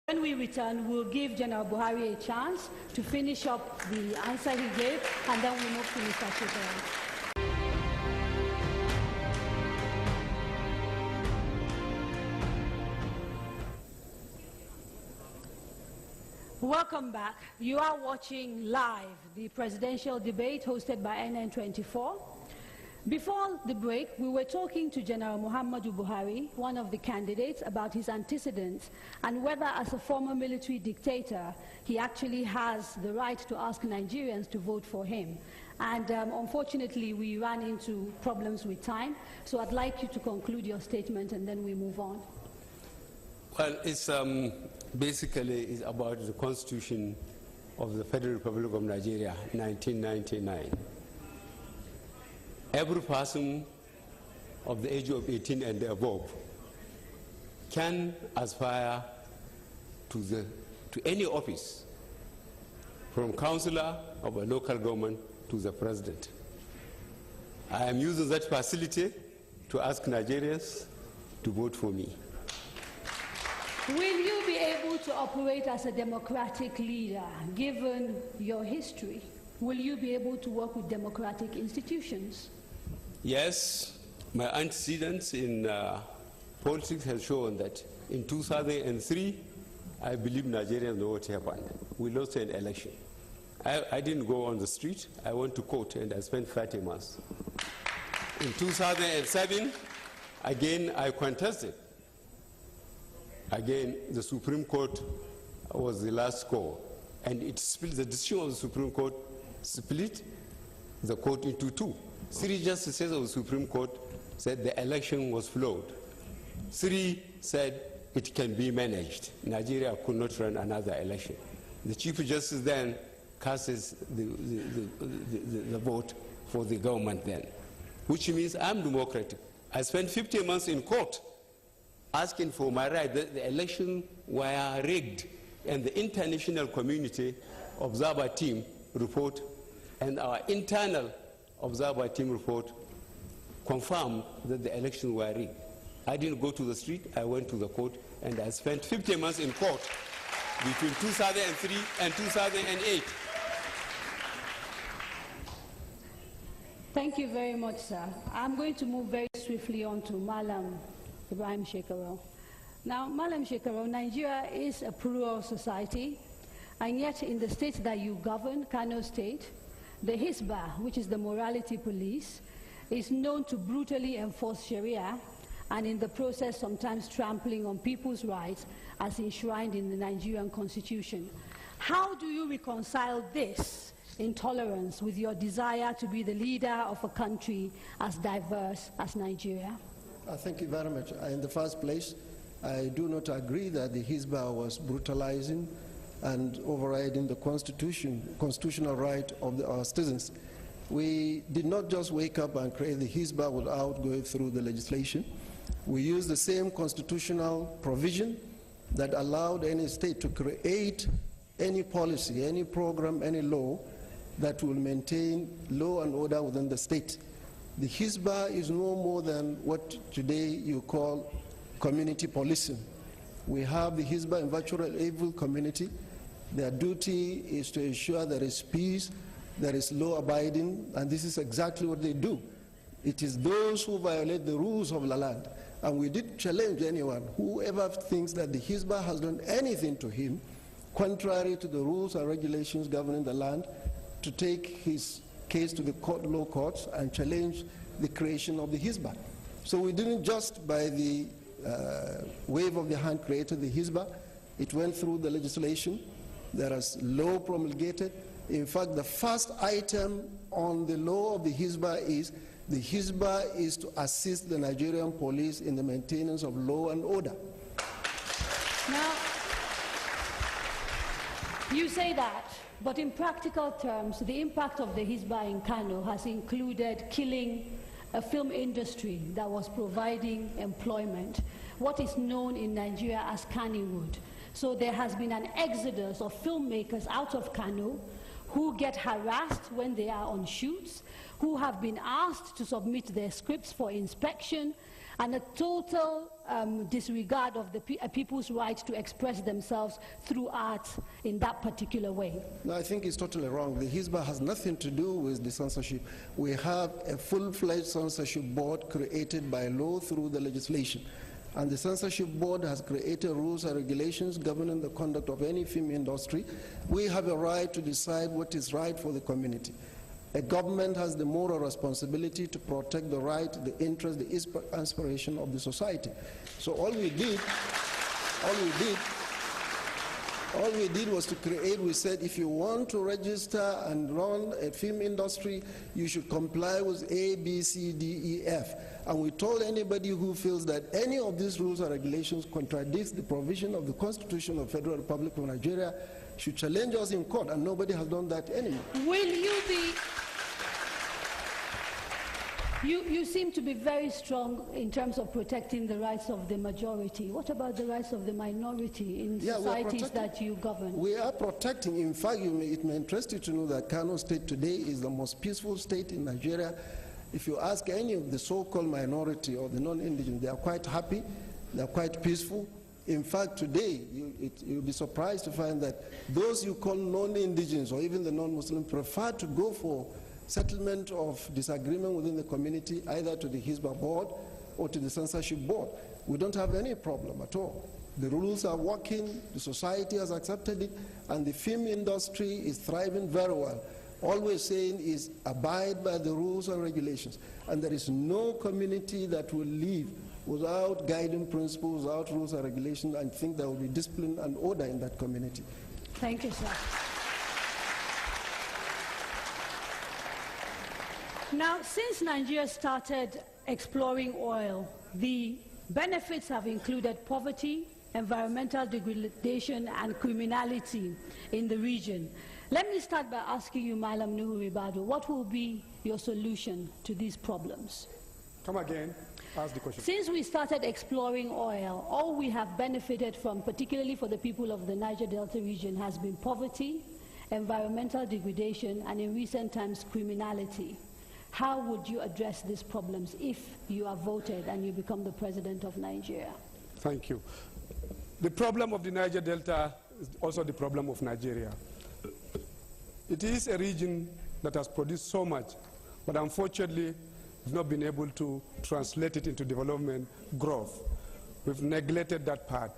When we return, we'll give General Buhari a chance to finish up the answer he gave, and then we'll move to Mr. Shekara. Welcome back. You are watching live the presidential debate hosted by NN24. Before the break, we were talking to General Muhammadu Buhari, one of the candidates, about his antecedents and whether, as a former military dictator, he actually has the right to ask Nigerians to vote for him. And unfortunately, we ran into problems with time, so I'd like you to conclude your statement and then we move on. Well, it's basically about the Constitution of the Federal Republic of Nigeria, 1999. Every person of the age of 18 and above can aspire to any office, from councillor of a local government to the president. I am using that facility to ask Nigerians to vote for me. Will you be able to operate as a democratic leader, given your history? Will you be able to work with democratic institutions? Yes, my antecedents in politics have shown that in 2003, I believe Nigerians know what happened. We lost an election. I didn't go on the street. I went to court and I spent 30 months. In 2007, again, I contested. Again, the Supreme Court was the last call, and it split, the decision of the Supreme Court split the court into two. 3 justices of the Supreme Court said the election was flawed. 3 said it can be managed. Nigeria could not run another election. The Chief Justice then casts the vote for the government then, which means I'm democratic. I spent 50 months in court asking for my right. The election were rigged, and the international community observer team report and our internal observer team report confirmed that the elections were rigged. I didn't go to the street, I went to the court, and I spent 50 months in court between 2003 and 2008. Thank you very much, sir. I'm going to move very swiftly on to Malam Ibrahim Shekara. Now, Malam Shekara, Nigeria is a plural society, and yet in the state that you govern, Kano State, the Hisbah, which is the morality police, is known to brutally enforce Sharia, and in the process sometimes trampling on people's rights as enshrined in the Nigerian constitution. How do you reconcile this intolerance with your desire to be the leader of a country as diverse as Nigeria? Thank you very much. In the first place, I do not agree that the Hisbah was brutalizing and overriding the constitutional right of our citizens. We did not just wake up and create the Hisbah without going through the legislation. We used the same constitutional provision that allowed any state to create any policy, any program, any law that will maintain law and order within the state. The Hisbah is no more than what today you call community policing. We have the Hisbah in virtual evil community. Their duty is to ensure there is peace, there is law abiding, and this is exactly what they do. It is those who violate the rules of the land. And we did challenge anyone, whoever thinks that the Hisbah has done anything to him, contrary to the rules and regulations governing the land, to take his case to the law courts and challenge the creation of the Hisbah. So we didn't just by the wave of the hand created the Hisbah. It went through the legislation. There is law promulgated. In fact, the first item on the law of the Hisbah is to assist the Nigerian police in the maintenance of law and order. Now, you say that, but in practical terms, the impact of the Hisbah in Kano has included killing a film industry that was providing employment, what is known in Nigeria as Kannywood. So there has been an exodus of filmmakers out of Kano who get harassed when they are on shoots, who have been asked to submit their scripts for inspection, and a total disregard of the people's right to express themselves through art in that particular way? No, I think it's totally wrong. The Hizbah has nothing to do with the censorship. We have a full-fledged censorship board created by law through the legislation. And the censorship board has created rules and regulations governing the conduct of any film industry. We have a right to decide what is right for the community. A government has the moral responsibility to protect the right, the interest, the aspiration of the society. So all we did was to create, we said, if you want to register and run a film industry, you should comply with A, B, C, D, E, F. And we told anybody who feels that any of these rules or regulations contradicts the provision of the Constitution of the Federal Republic of Nigeria should challenge us in court, and nobody has done that anymore. Will you be... You seem to be very strong in terms of protecting the rights of the majority. What about the rights of the minority in societies that you govern? We are protecting. In fact, it may interest you to know that Kano State today is the most peaceful state in Nigeria. If you ask any of the so-called minority or the non-indigenous, they are quite happy, they are quite peaceful. In fact, today, you'll be surprised to find that those you call non-indigenous or even the non-Muslim prefer to go for settlement of disagreement within the community, either to the Hizbah board or to the censorship board. We don't have any problem at all. The rules are working, the society has accepted it, and the film industry is thriving very well. All we're saying is abide by the rules and regulations. And there is no community that will live without guiding principles, without rules and regulations, and think there will be discipline and order in that community. Thank you, sir. Now, since Nigeria started exploring oil, the benefits have included poverty, environmental degradation, and criminality in the region. Let me start by asking you, Malam Nuhu Ribadu, what will be your solution to these problems? Come again, ask the question. Since we started exploring oil, all we have benefited from, particularly for the people of the Niger Delta region, has been poverty, environmental degradation, and in recent times, criminality. How would you address these problems if you are voted and you become the president of Nigeria? Thank you. The problem of the Niger Delta is also the problem of Nigeria. It is a region that has produced so much, but unfortunately, we've not been able to translate it into development growth. We've neglected that part.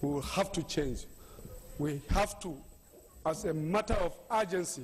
We will have to change. We have to, as a matter of urgency,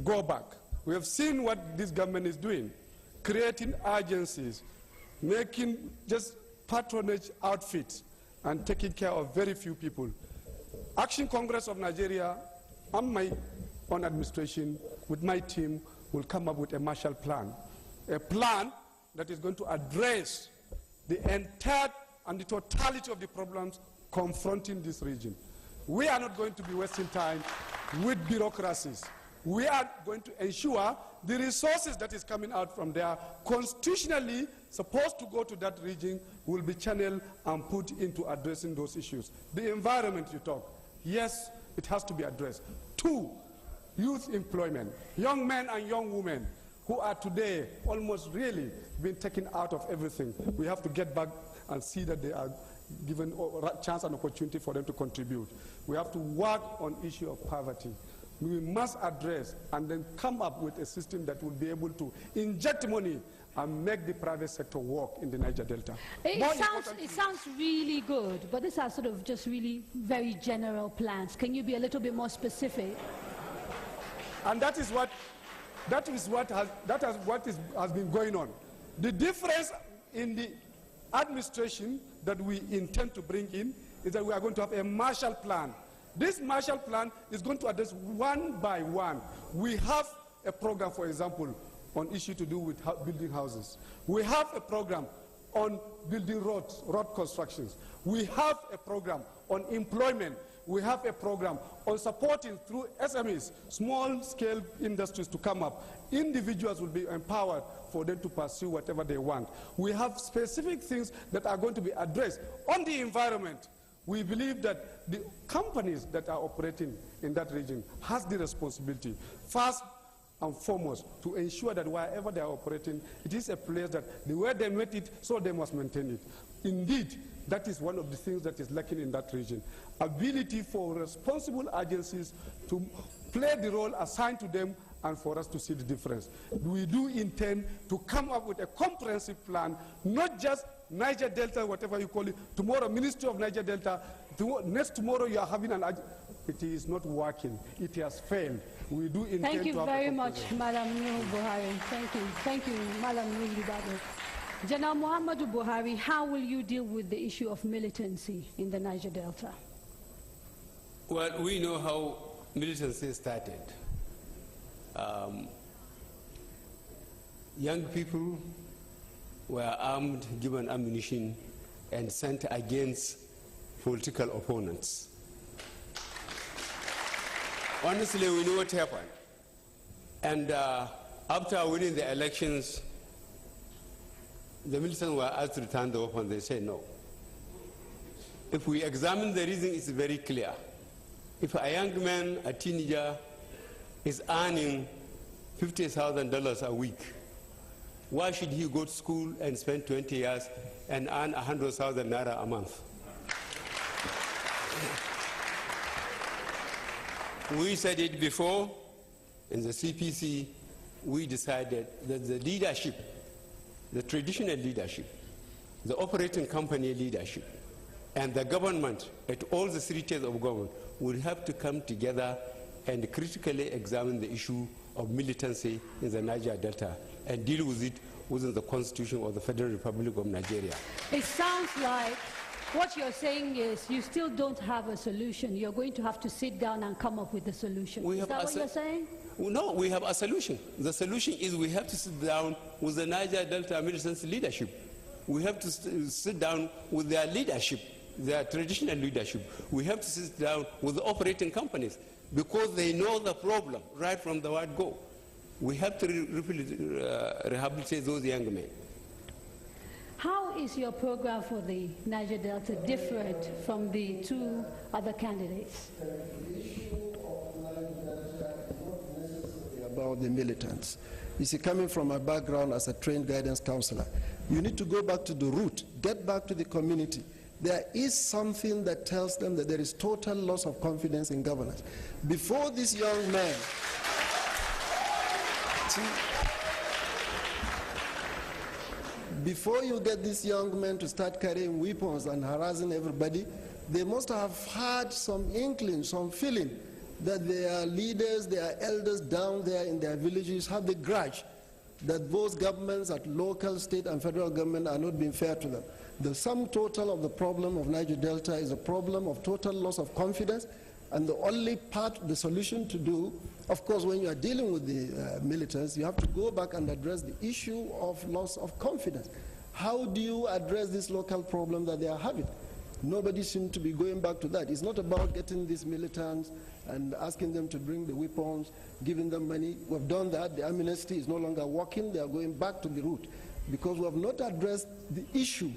go back. We have seen what this government is doing, creating agencies, making just patronage outfits, and taking care of very few people. Action Congress of Nigeria and my own administration, with my team, will come up with a Marshall Plan, a plan that is going to address the entire and the totality of the problems confronting this region. We are not going to be wasting time with bureaucracies. We are going to ensure the resources that is coming out from there, constitutionally supposed to go to that region, will be channeled and put into addressing those issues. The environment you talk, yes, it has to be addressed. 2, youth employment, young men and young women who are today almost really being taken out of everything. We have to get back and see that they are given a chance and opportunity for them to contribute. We have to work on issue of poverty. We must address and then come up with a system that will be able to inject money and make the private sector work in the Niger Delta. It sounds really good, but these are sort of just really very general plans. Can you be a little bit more specific? And that is what has been going on. The difference in the administration that we intend to bring in is that we are going to have a Marshall Plan. This Marshall Plan is going to address one by one. We have a program, for example, on issue to do with building houses. We have a program on building roads, road constructions. We have a program on employment. We have a program on supporting through SMEs, small-scale industries to come up. Individuals will be empowered for them to pursue whatever they want. We have specific things that are going to be addressed on the environment. We believe that the companies that are operating in that region has the responsibility, first and foremost, to ensure that wherever they are operating, it is a place that the way they made it, so they must maintain it. indeed, that is one of the things that is lacking in that region. Ability for responsible agencies to play the role assigned to them and for us to see the difference. We do intend to come up with a comprehensive plan, not just Niger Delta, whatever you call it. Tomorrow, Ministry of Niger Delta. Next tomorrow, you are having an. It is not working. It has failed. We do intend to have. Thank you very much, Madam Nuhu Buhari. Thank you, Madam Nuhu Buhari. General Muhammadu Buhari, how will you deal with the issue of militancy in the Niger Delta? Well, we know how militancy started. Young people were armed, given ammunition, and sent against political opponents. Honestly, we know what happened. And after winning the elections, the militants were asked to return the weapon. They said no. If we examine the reason, it's very clear. If a young man, a teenager, is earning $50,000 a week, why should he go to school and spend 20 years and earn 100,000 naira a month? We said it before. In the CPC, we decided that the leadership, the traditional leadership, the operating company leadership, and the government at all the 3 tiers of government would have to come together and critically examine the issue of militancy in the Niger Delta and deal with it within the Constitution of the Federal Republic of Nigeria. It sounds like what you're saying is you still don't have a solution. You're going to have to sit down and come up with a solution. Is that what you're saying? No, we have a solution. The solution is we have to sit down with the Niger Delta militancy leadership. We have to sit down with their leadership, their traditional leadership. We have to sit down with the operating companies because they know the problem right from the word go. We have to rehabilitate those young men. How is your program for the Niger Delta different from the 2 other candidates? The issue of Niger Delta is not necessarily about the militants. You see, coming from my background as a trained guidance counselor, you need to go back to the root, get back to the community. There is something that tells them that there is total loss of confidence in governance. Before this young man, before you get these young men to start carrying weapons and harassing everybody, they must have had some inkling, some feeling that their leaders, their elders down there in their villages have the grudge that those governments at local, state, and federal government are not being fair to them. The sum total of the problem of Niger Delta is a problem of total loss of confidence, and the only part, the solution to do, of course, when you are dealing with the militants, you have to go back and address the issue of loss of confidence. How do you address this local problem that they are having? Nobody seems to be going back to that. It's not about getting these militants and asking them to bring the weapons, giving them money. We've done that. The amnesty is no longer working. They are going back to the root because we have not addressed the issue